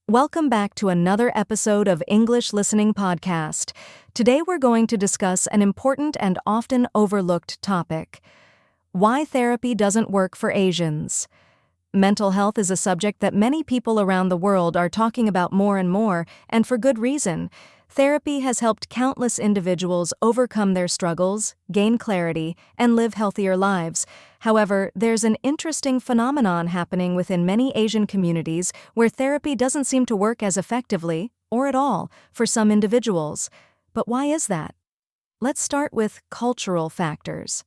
Welcome back to another episode of English Listening Podcast. Today we're going to discuss an important and often overlooked topic: why therapy doesn't work for Asians. Mental health is a subject that many people around the world are talking about more and more, and for good reason. Therapy has helped countless individuals overcome their struggles, gain clarity, and live healthier lives. However, there's an interesting phenomenon happening within many Asian communities where therapy doesn't seem to work as effectively, or at all, for some individuals. But why is that? Let's start with cultural factors.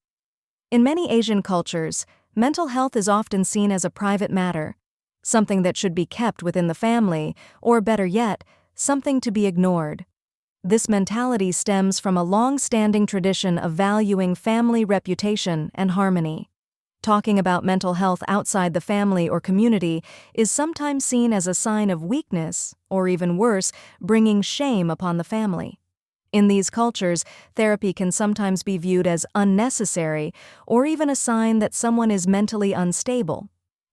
In many Asian cultures, mental health is often seen as a private matter, something that should be kept within the family, or better yet, something to be ignored. This mentality stems from a long-standing tradition of valuing family reputation and harmony. Talking about mental health outside the family or community is sometimes seen as a sign of weakness, or even worse, bringing shame upon the family. In these cultures, therapy can sometimes be viewed as unnecessary or even a sign that someone is mentally unstable.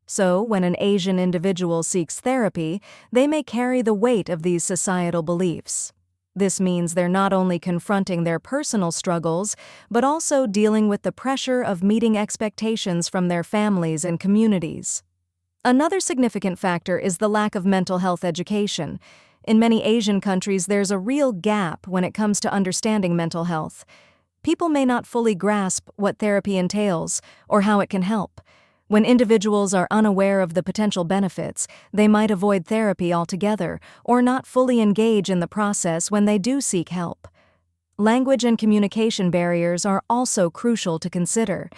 So, when an Asian individual seeks therapy, they may carry the weight of these societal beliefs. This means they're not only confronting their personal struggles, but also dealing with the pressure of meeting expectations from their families and communities. Another significant factor is the lack of mental health education. In many Asian countries, there's a real gap when it comes to understanding mental health. People may not fully grasp what therapy entails or how it can help. When individuals are unaware of the potential benefits, they might avoid therapy altogether or not fully engage in the process when they do seek help. Language and communication barriers are also crucial to consider.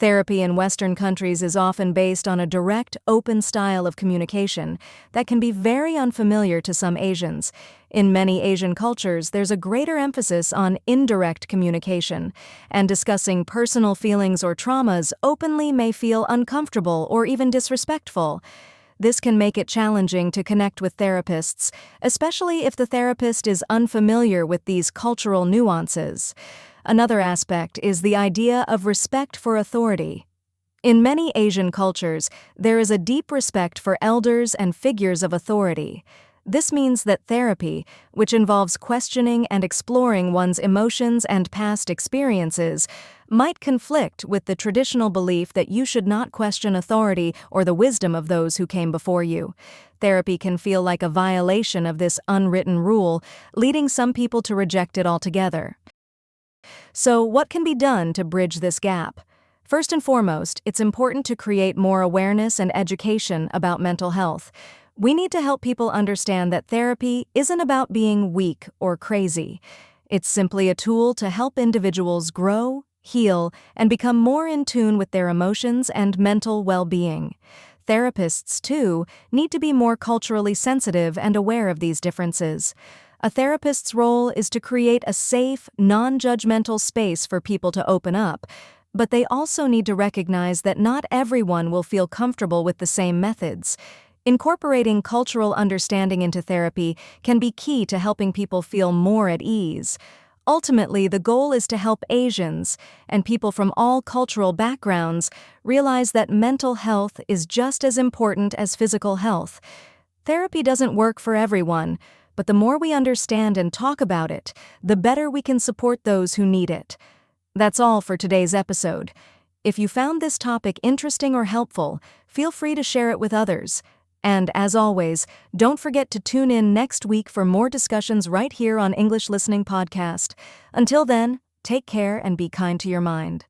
Therapy in Western countries is often based on a direct, open style of communication that can be very unfamiliar to some Asians. In many Asian cultures, there's a greater emphasis on indirect communication, and discussing personal feelings or traumas openly may feel uncomfortable or even disrespectful. This can make it challenging to connect with therapists, especially if the therapist is unfamiliar with these cultural nuances. Another aspect is the idea of respect for authority. In many Asian cultures, there is a deep respect for elders and figures of authority. This means that therapy, which involves questioning and exploring one's emotions and past experiences, might conflict with the traditional belief that you should not question authority or the wisdom of those who came before you. Therapy can feel like a violation of this unwritten rule, leading some people to reject it altogether. So, what can be done to bridge this gap? First and foremost, it's important to create more awareness and education about mental health. We need to help people understand that therapy isn't about being weak or crazy. It's simply a tool to help individuals grow, heal, and become more in tune with their emotions and mental well-being. Therapists, too, need to be more culturally sensitive and aware of these differences. A therapist's role is to create a safe, non-judgmental space for people to open up, but they also need to recognize that not everyone will feel comfortable with the same methods. Incorporating cultural understanding into therapy can be key to helping people feel more at ease. Ultimately, the goal is to help Asians, and people from all cultural backgrounds, realize that mental health is just as important as physical health. Therapy doesn't work for everyone, but the more we understand and talk about it, the better we can support those who need it. That's all for today's episode. If you found this topic interesting or helpful, feel free to share it with others. And as always, don't forget to tune in next week for more discussions right here on English Listening Podcast. Until then, take care and be kind to your mind.